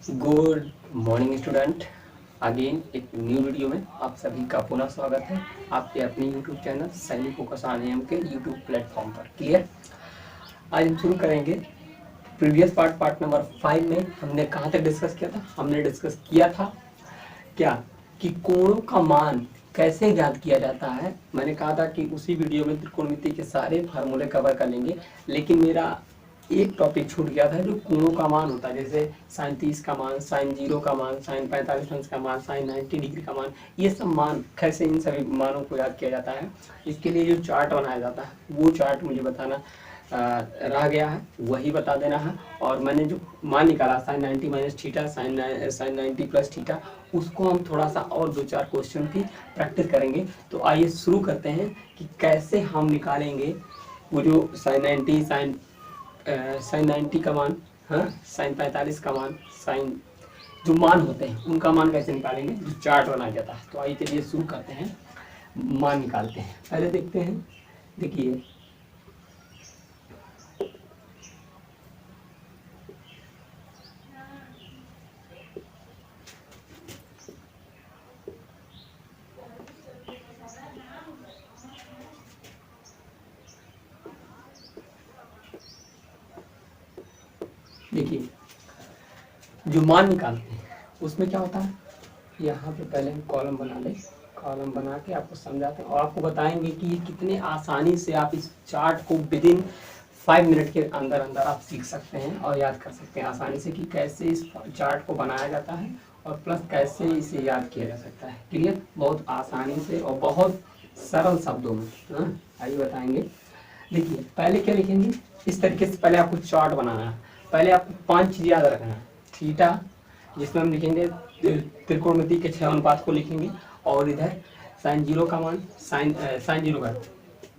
Good morning student. Again एक new video में आप सभी का पुनः स्वागत है आपके अपने YouTube channel Saini focus on am के यूट्यूब प्लेटफॉर्म पर। क्लियर। आज हम शुरू करेंगे प्रीवियस पार्ट नंबर 5 में हमने कहाँ तक डिस्कस किया था। हमने डिस्कस किया था क्या कि कोणों का मान कैसे ज्ञात किया जाता है। मैंने कहा था कि उसी वीडियो में त्रिकोणमिति के सारे फार्मूले कवर कर लेंगे, लेकिन मेरा एक टॉपिक छूट गया था जो कोणों का मान होता है, जैसे साइन 30 का मान, साइन 0 का मान, साइन 45 अंश का मान, साइन 90 डिग्री का मान। ये सब मान कैसे इन सभी मानों को याद किया जाता है, इसके लिए जो चार्ट बनाया जाता है वो चार्ट मुझे बताना रह गया है, वही बता देना है। और मैंने जो मान निकाला sine 90 minus theta, sine 90 plus theta, उसको हम थोड़ा सा और 2-4 क्वेश्चन की प्रैक्टिस करेंगे। तो आइए शुरू करते हैं कि कैसे हम निकालेंगे वो जो साइन 90, साइन 90 का मान, हाँ, साइन 45 का मान, साइन जो मान होते हैं उनका मान कैसे निकालेंगे, जो चार्ट बनाया जाता है। तो आइए चलिए शुरू करते हैं, मान निकालते हैं। पहले देखते हैं, देखिए देखिए जो मान निकालते हैं उसमें क्या होता है, यहाँ पे पहले हम कॉलम बना लें। कॉलम बना के आपको समझाते हैं और आपको बताएंगे कि ये कितने आसानी से आप इस चार्ट को विदिन 5 मिनट के अंदर अंदर आप सीख सकते हैं और याद कर सकते हैं आसानी से कि कैसे इस चार्ट को बनाया जाता है और प्लस कैसे इसे याद किया जा सकता है। क्लियर, बहुत आसानी से और बहुत सरल शब्दों में। हाँ, आइए बताएंगे। देखिए पहले क्या लिखेंगे, इस तरीके से पहले आपको चार्ट बनाना है। पहले आपको 5 चीज़ याद रखना है। थीटा, जिसमें हम लिखेंगे त्रिकोणमिति के 6 अनुपात को लिखेंगे, और इधर साइन 0 का मान, साइन 0 का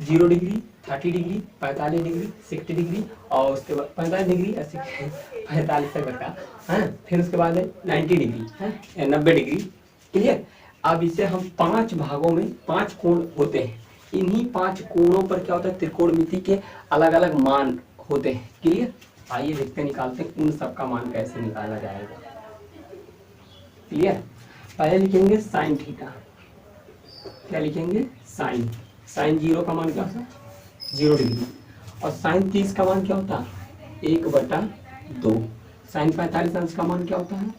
0 डिग्री, 30 डिग्री, 45 डिग्री, 60 डिग्री, और उसके बाद 45 डिग्री 45 तक का, है। फिर उसके बाद 90 डिग्री है, 90 डिग्री। क्लियर। अब इसे हम 5 भागों में 5 कोण होते हैं। इन्हीं 5 कोणों पर क्या होता है, त्रिकोणमिति के अलग अलग मान होते हैं। क्लियर। आइए देखते हैं, निकालते हैं उन सब का मान कैसे निकाला जाएगा। क्लियर। पहले लिखेंगे साइन थीटा। क्या लिखेंगे, साइन साइन 0 का मान क्या होता है, 0 डिग्री। और साइन 30 का मान क्या होता है, 1/2। साइन 45 अंश का मान क्या होता है,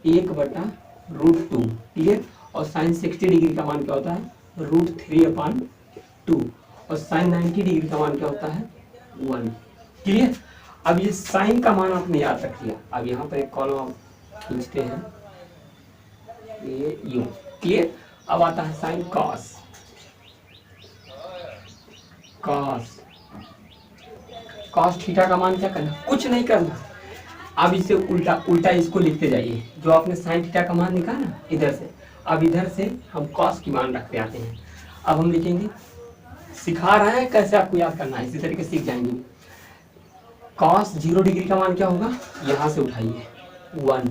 1/√2। क्लियर। और साइन 60 डिग्री का मान क्या होता है, √3/2। और साइन 90 डिग्री का मान क्या होता है, 1। क्लियर। अब ये साइन का मान आपने याद रख लिया। अब यहाँ पर एक कॉलम आप खींचते हैं, ये यू। क्लियर। अब आता है sine cos. Cos cos theta का मान क्या करना, कुछ नहीं करना। अब इसे उल्टा उल्टा इसको लिखते जाइए, जो आपने साइन थीटा का मान निकाला ना इधर से, अब इधर से हम कॉस की मान रखते आते हैं। अब हम लिखेंगे, सिखा रहे हैं कैसे आपको याद करना है, इसी तरीके से सीख जाएंगे। कॉस 0 डिग्री का मान क्या होगा, यहाँ से उठाइए 1।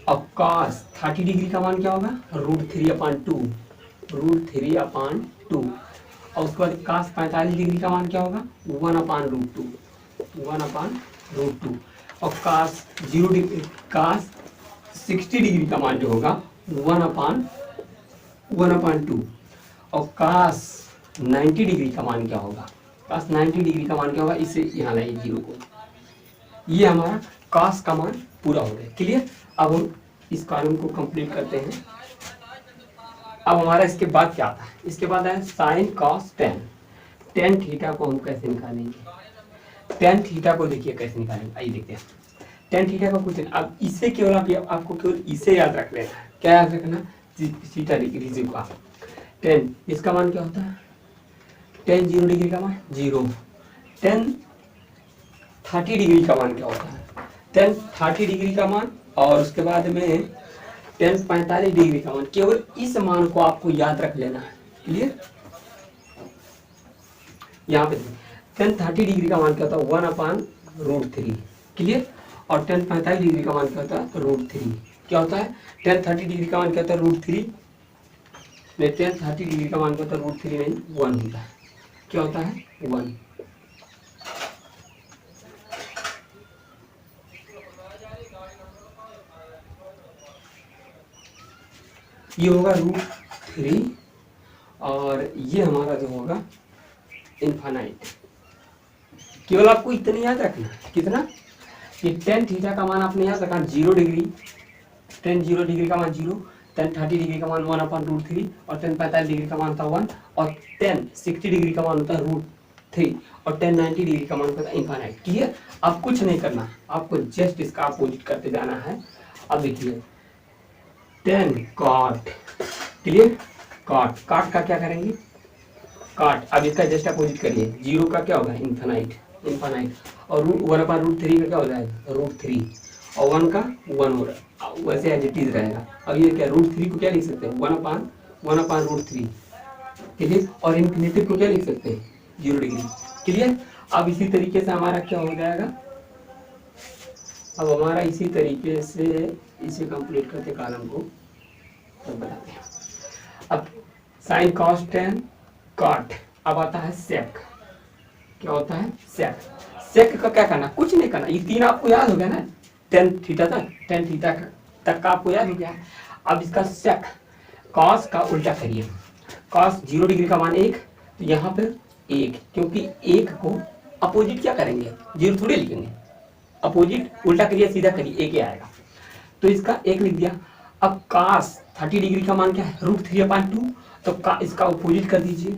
और कॉस 30 डिग्री का मान क्या होगा, √3/2। √3/2। और उसके बाद कॉस 45 डिग्री का मान क्या होगा, 1/√2। 1/√2। और कॉस 0 डिग्री, कॉस 60 डिग्री का मान जो होगा 1/2। और कॉस 90 डिग्री का मान क्या होगा, कॉस 90 डिग्री का मान क्या होगा, इसे यहाँ लाइए 0 को। ये हमारा कॉस का मान पूरा हो गया। क्लियर। अब हम इस कॉलम को कंप्लीट करते हैं। अब हमारा इसके बाद क्या आता है, इसके बाद है sine cos tan. Tan theta को हम कैसे निकालेंगे, टेन थीटा को देखिए कैसे निकालेंगे, आइए देखते हैं। टेन थीटा का कुछ, अब इसे केवल आपको केवल इसे याद रख लेना है। क्या याद रखना, थीटा डिग्री का 10, इसका मान क्या होता है, 10 0 डिग्री का मान 0। 10 30 डिग्री का मान क्या होता है, 10 30 डिग्री का मान। और उसके बाद में 10 45 डिग्री का मान। केवल इस मान को आपको याद रख लेना है। क्लियर। यहाँ पे 10 30 डिग्री का मान क्या होता है, 1/√3। क्लियर। और 10 45 डिग्री का मान क्या होता है, √3। क्या होता है, 10 30 डिग्री का मान क्या होता है, √3 नहीं, 10 30 डिग्री का मान क्या होता है, √3 नहीं 1 होता है। क्या होता है, 1। ये होगा √3 और ये हमारा जो होगा इन्फानाइट। केवल आपको इतने याद रखना, कितना कि tan थीटा का मान आपने याद रखा 0 डिग्री, tan 0 डिग्री का मान 0, tan 30 डिग्री का मान 1/√3 और tan 45 डिग्री का मान था 1 और tan 60 डिग्री का मान होता है √3 और tan 90 डिग्री का मान होता है इन्फानाइट। क्लियर? अब कुछ नहीं करना, आपको जस्ट इसका अपोजिट करते जाना है। अब देखिए tan cot, क्लियर? cot का क्या करेंगे? cot, अब इसका जस्ट अपोजिट करिए, 0 का क्या होगा इन्फानाइट और 1/√3 का क्या हो जाएगा √3 और 1 का 1 हो रहा है, वैसे एज इट इज रहेगा। अब ये क्या √3 को क्या लिख सकते हैं 1/√3, क्लियर? और इन्फिनिटी को क्या लिख सकते हैं 0 डिग्री। क्लियर? अब इसी तरीके से हमारा क्या हो जाएगा, अब हमारा इसी तरीके से इसे कंप्लीट करते कॉलम को तब बनाते हैं। अब साइन कॉस tan cot, अब आता है सेक। क्या होता है सेक? सेक का क्या करना, कुछ नहीं करना, ये तीन आपको याद हो गया ना, tan थीटा तक का आपको याद हो गया। अब इसका सेक कॉस का उल्टा करिए, कॉस 0 डिग्री का मान 1, तो यहाँ पे 1, क्योंकि 1 को अपोजिट क्या करेंगे 0 थोड़े लिखेंगे, अपोजिट उल्टा करिए सीधा करिए 1 ही आएगा, तो इसका 1 लिख दिया। अब cos 30 डिग्री का मान क्या है √3/2, तो इसका अपोजिट कर दीजिए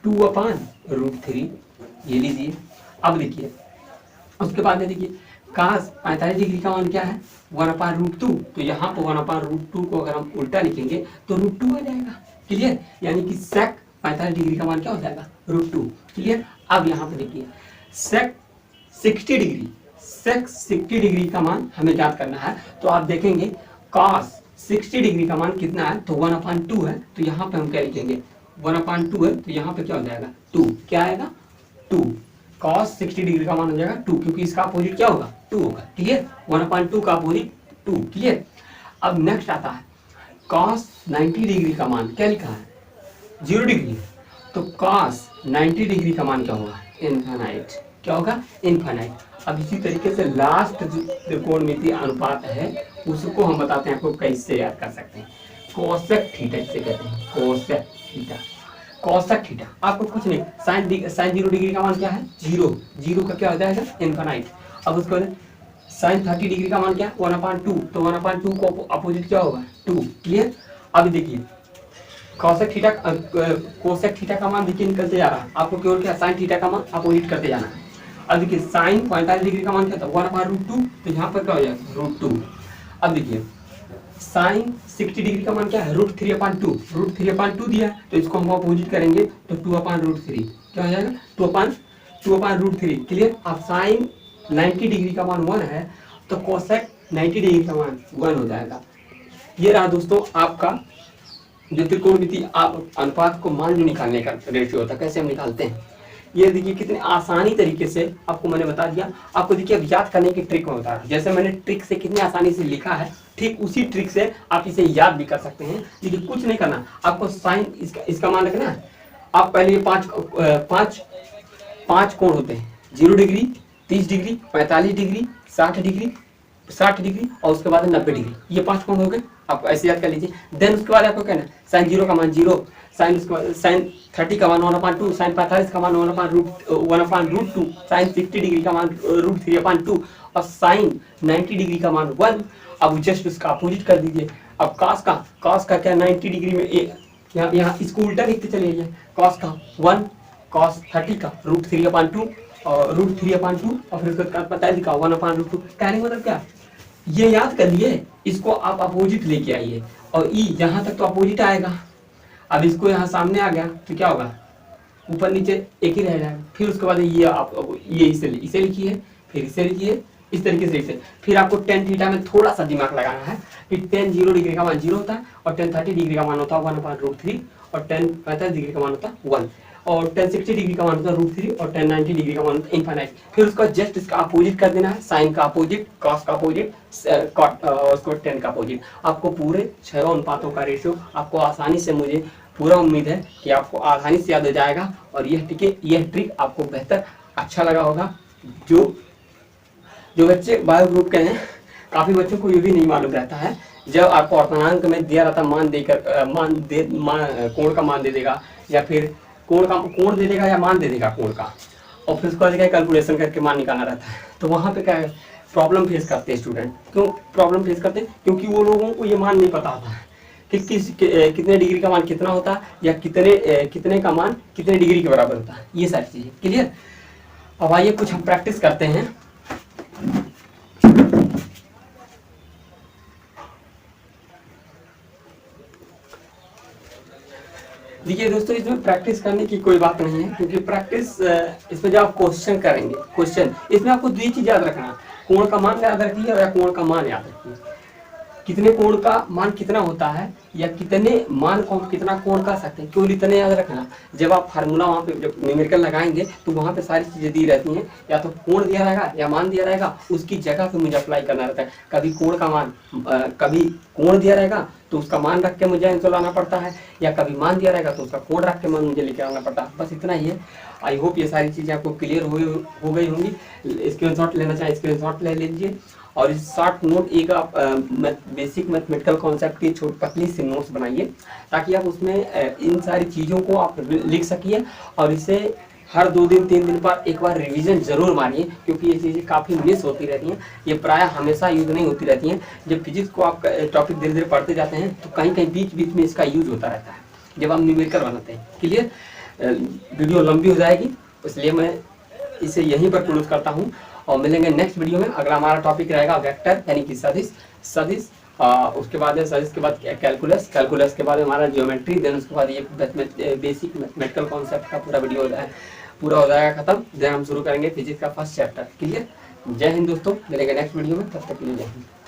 2/√3, ये लीजिए। अब देखिए उसके बाद देखिए cos 45 डिग्री का मान क्या है 1/√2, तो यहाँ पर 1/√2 को अगर हम उल्टा लिखेंगे तो √2 आ जाएगा। क्लियर? यानी कि sec 45 डिग्री का मान क्या हो जाएगा √2। क्लियर? अब यहाँ पे देखिए sec 60 डिग्री का मान हमें याद करना है, तो आप देखेंगे cos 60 डिग्री का मान कितना है, तो 1/2 है, तो यहाँ पे हम क्या लिखेंगे 1/2 है, तो यहाँ पे क्या हो जाएगा 2, क्या आएगा 2, cos 60 डिग्री का मान हो जाएगा 2, क्योंकि इसका अपोजिट क्या होगा 2 होगा। क्लियर? 1/2 का अपोजिट 2। क्लियर? अब नेक्स्ट आता है cos 90 डिग्री का मान क्या लिखा है 0 डिग्री, तो cos 90 डिग्री का मान क्या होगा इन्फानाइट। क्या होगा इन्फानाइट। अब इसी तरीके से लास्ट जो त्रिकोणमितीय अनुपात है उसको हम बताते हैं आपको कैसे याद कर सकते हैं। कोसेक थीटा जिसे कहते हैं, कोसेक थीटा, कोसेक थीटा आपको कुछ नहीं, साइन 0 डिग्री का मान क्या है 0 का क्या हो जाएगा इन्फानाइट। अब उसके बाद साइन 30 डिग्री का मान क्या 1/2, तो 1/2 को अपोजिट क्या होगा 2। क्लियर? अब देखिए कोसेक थीटा का मान देखिए निकलते जा रहा है, आपको केवल क्या साइन थीटा का मान अपोजिट करते जाना है। अब देखिए साइन 45 डिग्री का मान क्या था 1/√2, तो यहाँ पर क्या हो जाएगा √2। अब देखिए साइन 60 डिग्री का मान क्या है √3/2 दिया है, तो इसको हम अपोजिट करेंगे तो 2/√3 क्या हो जाएगा 2/√3। क्लियर? अब साइन 90 डिग्री का मान 1 है, तो कोसेक 90 डिग्री का मान 1 हो जाएगा। ये रहा दोस्तों आपका जो त्रिकोणमितीय अनुपात को मान जो निकालने का रेशियो होता है, कैसे हम निकालते हैं ये देखिए कितने आसानी तरीके से आपको मैंने बता दिया। आपको देखिए अब याद करने की ट्रिक में बता रहा हूं, जैसे मैंने ट्रिक से कितनी आसानी से लिखा है, ठीक उसी ट्रिक से आप इसे याद भी कर सकते हैं। देखिए कुछ नहीं करना, आपको साइन इसका मान रखना है। आप पहले ये पांच कोण होते हैं 0 डिग्री 30 डिग्री 45 डिग्री 60 डिग्री और उसके बाद 90 डिग्री, ये 5 कोण हो गए, आप ऐसे याद कर लीजिए। देन उसके बाद आपको कहना साइन 0 का मान 0, साइन 30 का मान 1/2, साइन 45 का मान 1/√2, साइन 60 डिग्री का मान √3/2 और साइन 90 डिग्री का मान 1। अब जस्ट उसका अपोजिट कर दीजिए। अब cos का क्या 90 डिग्री में यहाँ इसको उल्टा लिखते चले जाइए, cos का 1, cos 30 का √3/2 और √3/2 और फिर उसका 45 का 1/√2। कहने का मतलब क्या, ये याद कर लिए, इसको आप अपोजिट लेके आइए और ई यहाँ तक तो अपोजिट आएगा। अब इसको यहाँ सामने आ गया तो क्या होगा ऊपर नीचे एक ही रह जाएगा। फिर उसके बाद ये आप ये इसे लिखिए, फिर इसे लिखिए, इस तरीके से लिखिए। फिर आपको tan थीटा में थोड़ा सा दिमाग लगाना है कि tan 0 डिग्री का मान 0 होता है और tan 30 डिग्री का मान होता है 1/√3 और tan 45 डिग्री का मान होता है 1 और tan 60 डिग्री का मान होता है √3 और tan 90 डिग्री का मान होता है इनफाइनाइट। फिर उसका जस्ट इसका अपोजिट कर देना है, साइन का अपोजिट, cos का अपोजिट, cot उसको tan का अपोजिट। आपको पूरे 6 अनुपातों का रेशियो आपको आसानी से, मुझे पूरा उम्मीद है कि आपको आसानी से याद हो जाएगा और यह ट्रिक आपको बेहतर अच्छा लगा होगा। जो बच्चे बायो ग्रुप के हैं, काफ़ी बच्चों को ये भी नहीं मालूम रहता है, जब आपको अर्धनांक में दिया रहता मान देकर कोण का मान दे देगा, या फिर कोण दे देगा या मान दे देगा कोण का, और फिर उसको कैलकुलेशन करके मान निकालना रहता है, तो वहाँ पे क्या है प्रॉब्लम फेस करते हैं स्टूडेंट। क्यों प्रॉब्लम फेस करते हैं? क्योंकि वो लोगों को ये मान नहीं पता होता है कि कितने डिग्री का मान कितना होता है, या कितने का मान कितने डिग्री के बराबर होता है, ये सारी चीजें क्लियर। अब आइए कुछ हम प्रैक्टिस करते हैं। देखिए दोस्तों, इसमें प्रैक्टिस करने की कोई बात नहीं है, क्योंकि प्रैक्टिस इसमें जब आप क्वेश्चन करेंगे, क्वेश्चन इसमें आपको दो चीज याद रखना, कोण का मान याद रखिए या कोण का मान याद रखिए। कितने कोण का मान कितना होता है, या कितने मान को कितना कोण कर सकते हैं, केवल इतने याद रखना। जब आप फार्मूला वहाँ पे जब न्यूमेरिकल लगाएंगे तो वहाँ पे सारी चीजें दी रहती हैं, या तो कोण दिया रहेगा या मान दिया रहेगा, उसकी जगह पे मुझे अप्लाई करना रहता है। कभी कोण का मान कभी कोण दिया रहेगा तो उसका मान रख के मुझे आंसर लाना पड़ता है, या कभी मान दिया रहेगा तो उसका कोण रख के मान मुझे लेके आना पड़ता है। बस इतना ही है। आई होप ये सारी चीजें आपको क्लियर हो गई होंगी। स्क्रीनशॉट लेना चाहें स्क्रीनशॉट ले लीजिए, और इस शॉर्ट नोट एक आप बेसिक मैथमेटिकल कॉन्सेप्ट की छोटी पतली सी नोट्स बनाइए, ताकि आप उसमें इन सारी चीज़ों को आप लिख सकिए, और इसे हर 2 दिन 3 दिन पर एक बार रिवीजन जरूर मारिए, क्योंकि ये चीज़ें काफ़ी मिस होती रहती हैं। ये प्राय हमेशा यूज नहीं होती रहती हैं। जब फिजिक्स को आप टॉपिक धीरे धीरे पढ़ते जाते हैं तो कहीं कहीं बीच बीच में इसका यूज होता रहता है जब हम न्यूमेरिकल बनाते हैं। क्लियर। वीडियो लंबी हो जाएगी, इसलिए मैं इसे यहीं पर क्लोज करता हूँ, और मिलेंगे नेक्स्ट वीडियो में। अगला हमारा टॉपिक रहेगा वेक्टर, यानी कि सदिश। उसके बाद सदिश के बाद कैलकुलस के बाद हमारा ज्योमेट्री, देन उसके बाद ये बेसिक मैथमेटिकल कॉन्सेप्ट का पूरा वीडियो पूरा हो जाएगा खत्म। देन हम शुरू करेंगे फिजिक्स का फर्स्ट चैप्टर। क्लियर। जय हिंद दोस्तों, मिलेंगे नेक्स्ट वीडियो में, तब तक के लिए जय हिंद।